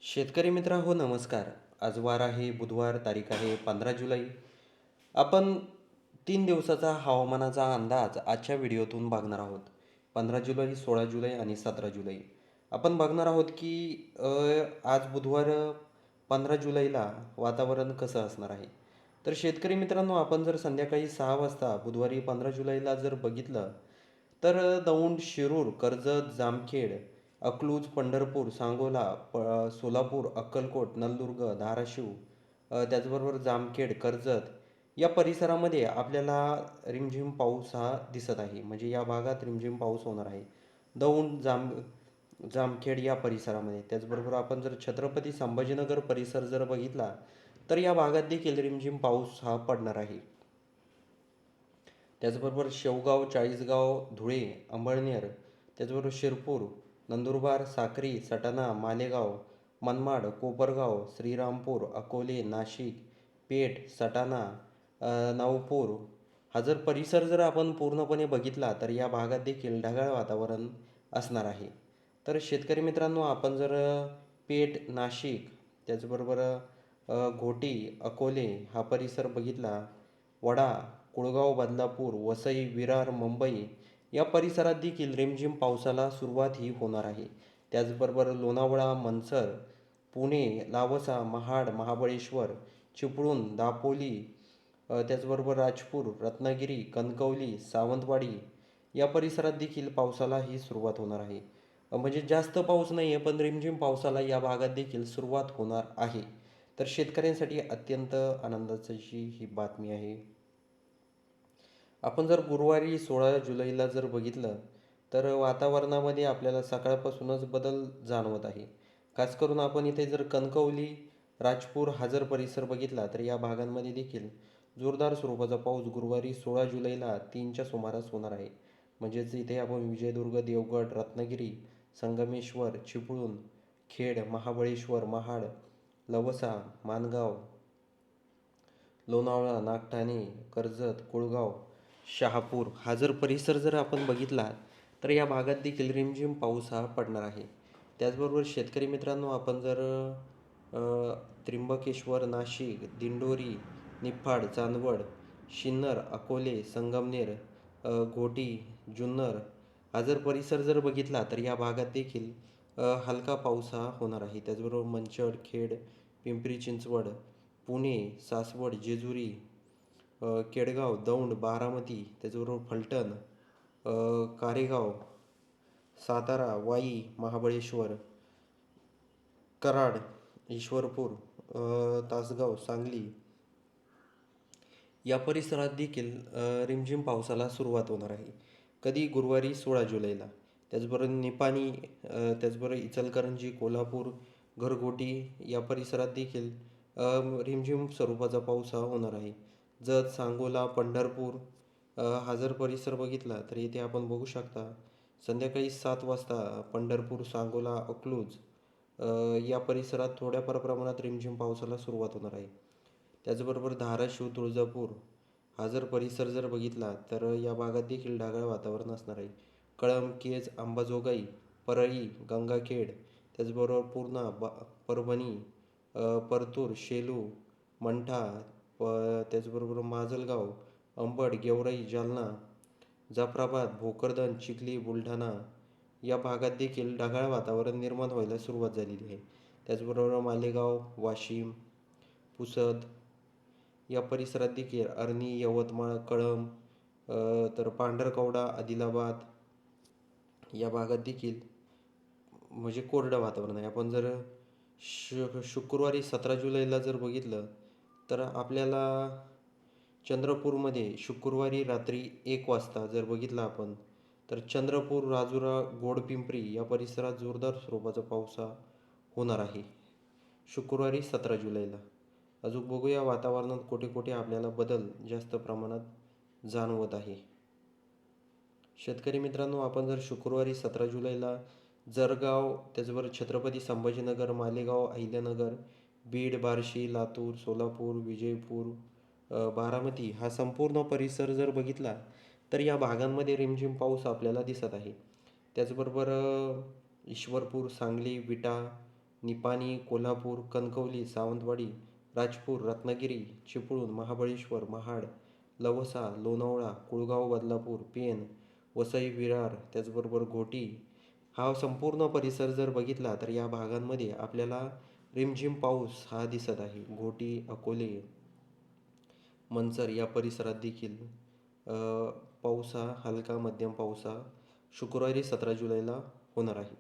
शेतकरी मित्र हो नमस्कार. आज वार आहे बुधवार, तारीख आहे 15 जुलै. आपण 3 दिवसाचा हवामानाचा अंदाज आजच्या व्हिडिओतून बघणार आहोत. 15 जुलै, 16 जुलै आणि 17 जुलै. आपण बघणार आहोत की आज बुधवार 15 जुलैला वातावरण कसं असणार आहे. तर शेतकरी मित्रांनो, आपण जर संध्याकाळी 6 वाजता बुधवारी 15 जुलैला जर बघितलं, तर दौंड, शिरूर, कर्जत, जामखेड, अकलूज, पंढरपूर, सांगोला, सोलापूर, अक्कलकोट, नलदुर्ग, धाराशिव, त्याचबरोबर जामखेड, कर्जत या परिसरामध्ये आपल्याला रिमझिम पाऊस हा दिसत आहे. म्हणजे या भागात रिमझिम पाऊस होणार आहे. दौंड, जामखेड या परिसरामध्ये. त्याचबरोबर आपण जर छत्रपती संभाजीनगर परिसर जर बघितला, तर या भागात देखील रिमझिम पाऊस हा पडणार आहे. त्याचबरोबर शेवगाव, चाळीसगाव, धुळे, अंबळनेर, त्याचबरोबर शिरपूर, नंदुरबार, साक्री, सटाणा, मालेगाव, मनमाड, कोपरगाव, श्रीरामपूर, अकोले, नाशिक, पेठ, सटाणा, नवापूर हा जर परिसर जर आपण पूर्णपणे बघितला, तर या भागात देखील ढगाळ वातावरण असणार आहे. तर शेतकरी मित्रांनो, आपण जर पेठ, नाशिक, त्याचबरोबर घोटी, अकोले हा परिसर बघितला, वडा, कुळगाव, बदलापूर, वसई, विरार, मुंबई या परिसरात देखील रिमझिम पावसाला सुरुवात ही होणार आहे. त्याचबरोबर लोणावळा, मनसर, पुणे, लावसा, महाड, महाबळेश्वर, चिपळूण, दापोली, त्याचबरोबर राजपूर, रत्नागिरी, कणकवली, सावंतवाडी या परिसरात देखील पावसाला ही सुरुवात होणार आहे. म्हणजे जास्त पाऊस नाही आहे, पण रिमझिम पावसाला या भागात देखील सुरुवात होणार आहे. तर शेतकऱ्यांसाठी अत्यंत आनंदाची ही बातमी आहे. आपण जर गुरुवारी 16 जुलैला जर बघितलं, तर वातावरणामध्ये आपल्याला सकाळपासूनच बदल जाणवत आहे. खास करून आपण इथे जर कणकवली, राजपूर हा जर परिसर बघितला, तर या भागांमध्ये देखील जोरदार स्वरूपाचा पाऊस गुरुवारी 16 जुलैला 3च्या सुमारास होणार आहे. म्हणजेच इथे आपण विजयदुर्ग, देवगड, रत्नागिरी, संगमेश्वर, चिपळूण, खेड, महाबळेश्वर, महाड, लवसा, माणगाव, लोणावळा, नागठाणे, कर्जत, कुळगाव, शहापूर हा जर परिसर जर आपण बघितला, तर या भागात देखील रिमझिम पाऊस हा पडणार आहे. त्याचबरोबर शेतकरी मित्रांनो, आपण जर त्र्यंबकेश्वर, नाशिक, दिंडोरी, निफाड, चांदवड, सिन्नर, अकोले, संगमनेर, घोटी, जुन्नर हा जर परिसर जर बघितला, तर या भागात देखील हलका पाऊस हा होणार आहे. त्याचबरोबर मंचड, खेड, पिंपरी चिंचवड, पुणे, सासवड, जेजुरी, केडगाव, दौंड, बारामती, त्याचबरोबर फलटण, कारेगाव, सातारा, वाई, महाबळेश्वर, कराड, ईश्वरपूर, तासगाव, सांगली या परिसरात देखील रिमझिम पावसाला सुरुवात होणार आहे. कधी गुरुवारी 16 जुलैला. त्याचबरोबर निपाणी, त्याचबरोबर इचलकरंजी, कोल्हापूर, घरगोटी या परिसरात देखील रिमझिम स्वरूपाचा पाऊस हा होणार आहे. जत, सांगोला, पंढरपूर हा जर परिसर बघितला, तर इथे आपण बघू शकता संध्याकाळी 7 वाजता पंढरपूर, सांगोला, अकलूज या परिसरात थोड्या प्रमाणात रिमझिम पावसाला सुरुवात होणार आहे. त्याचबरोबर धाराशिव, तुळजापूर हा जर परिसर जर बघितला, तर या भागात देखील ढगाळ वातावरण असणार आहे. कळंब, केज, अंबाजोगाई, परळी, गंगाखेड, त्याचबरोबर पूर्णा, परभणी, परतूर, शेलू, मंठा, त्याचबरोबर माजलगाव, अंबड, गेवराई, जालना, जाफराबाद, भोकरदन, चिखली, बुलढाणा या भागात देखील ढगाळ वातावरण निर्माण व्हायला सुरुवात झालेली आहे. त्याचबरोबर मालेगाव, वाशिम, पुसद या परिसरात देखील अर्नी, यवतमाळ, कळंब, तर पांढरकवडा, आदिलाबाद या भागात देखील म्हणजे कोरडं वातावरण आहे. आपण जर शुक्रवारी 17 जुलैला जर बघितलं, तर आपल्याला चंद्रपूरमध्ये शुक्रवारी रात्री 1 वाजता जर बघितलं आपण, तर चंद्रपूर, राजुरा, गोडपिंपरी या परिसरात जोरदार स्वरूपाचा पाऊस हा होणार आहे शुक्रवारी 17 जुलैला. अजून बघूया वातावरणात कुठे कुठे आपल्याला बदल जास्त प्रमाणात जाणवत आहे. शेतकरी मित्रांनो, आपण जर शुक्रवारी 17 जुलैला जळगाव, त्याचबरोबर छत्रपती संभाजीनगर, मालेगाव, अहिल्यानगर, बीड, बार्शी, लातूर, सोलापूर, विजयपूर, बारामती हा संपूर्ण परिसर जर बघितला, तर या भागांमध्ये रिमझिम पाऊस आपल्याला दिसत आहे. त्याचबरोबर ईश्वरपूर, सांगली, विटा, निपाणी, कोल्हापूर, कणकवली, सावंतवाडी, राजपूर, रत्नागिरी, चिपळूण, महाबळेश्वर, महाड, लवसा, लोणावळा, कुळगाव, बदलापूर, पेण, वसई, विरार, त्याचबरोबर घोटी हा संपूर्ण परिसर जर बघितला तर या भागांमध्ये आपल्याला रिमझिम पाऊस हा दिसत आहे. घोटी, अकोले, मंचर या परिसरात देखील अ, पाऊस हा हलका मध्यम पाऊस हा शुक्रवारी 17 जुलैला होणार आहे.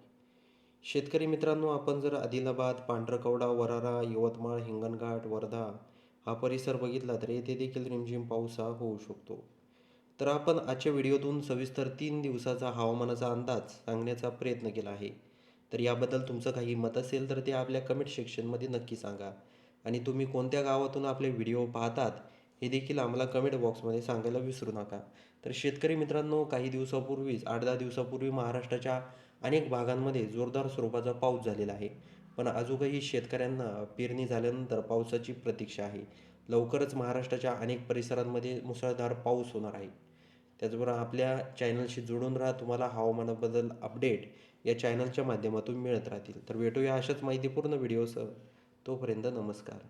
शेतकरी मित्रांनो, आपण जर आदिलाबाद, पांढरकवडा, वरारा, यवतमाळ, हिंगणघाट, वर्धा हा परिसर बघितला तर येथे देखील रिमझिम पाऊस हा होऊ शकतो. तर आपण आजच्या व्हिडिओतून सविस्तर 3 दिवसाचा हवामानाचा अंदाज सांगण्याचा प्रयत्न केला आहे. तर याबद्दल तुमचं काही मत असेल तर ते आपल्या कमेंट सेक्शनमध्ये नक्की सांगा. आणि तुम्ही कोणत्या गावातून आपले व्हिडिओ पाहतात हे देखील आम्हाला कमेंट बॉक्समध्ये सांगायला विसरू नका. तर शेतकरी मित्रांनो, काही दिवसापूर्वीच 8-10 दिवसापूर्वी महाराष्ट्राच्या अनेक भागांमध्ये जोरदार स्वरूपाचा पाऊस झालेला आहे. पण अजूनही शेतकऱ्यांना पेरणी झाल्यानंतर पावसाची प्रतीक्षा आहे. लवकरच महाराष्ट्राच्या अनेक परिसरांमध्ये मुसळधार पाऊस होणार आहे. त्याचबरोबर आपल्या चॅनलशी जोडून राहा. तुम्हाला हवामानाबद्दल अपडेट या चॅनलच्या माध्यमातून मिळत राहतील. तर भेटूया अशाच माहितीपूर्ण व्हिडिओसह. तोपर्यंत नमस्कार.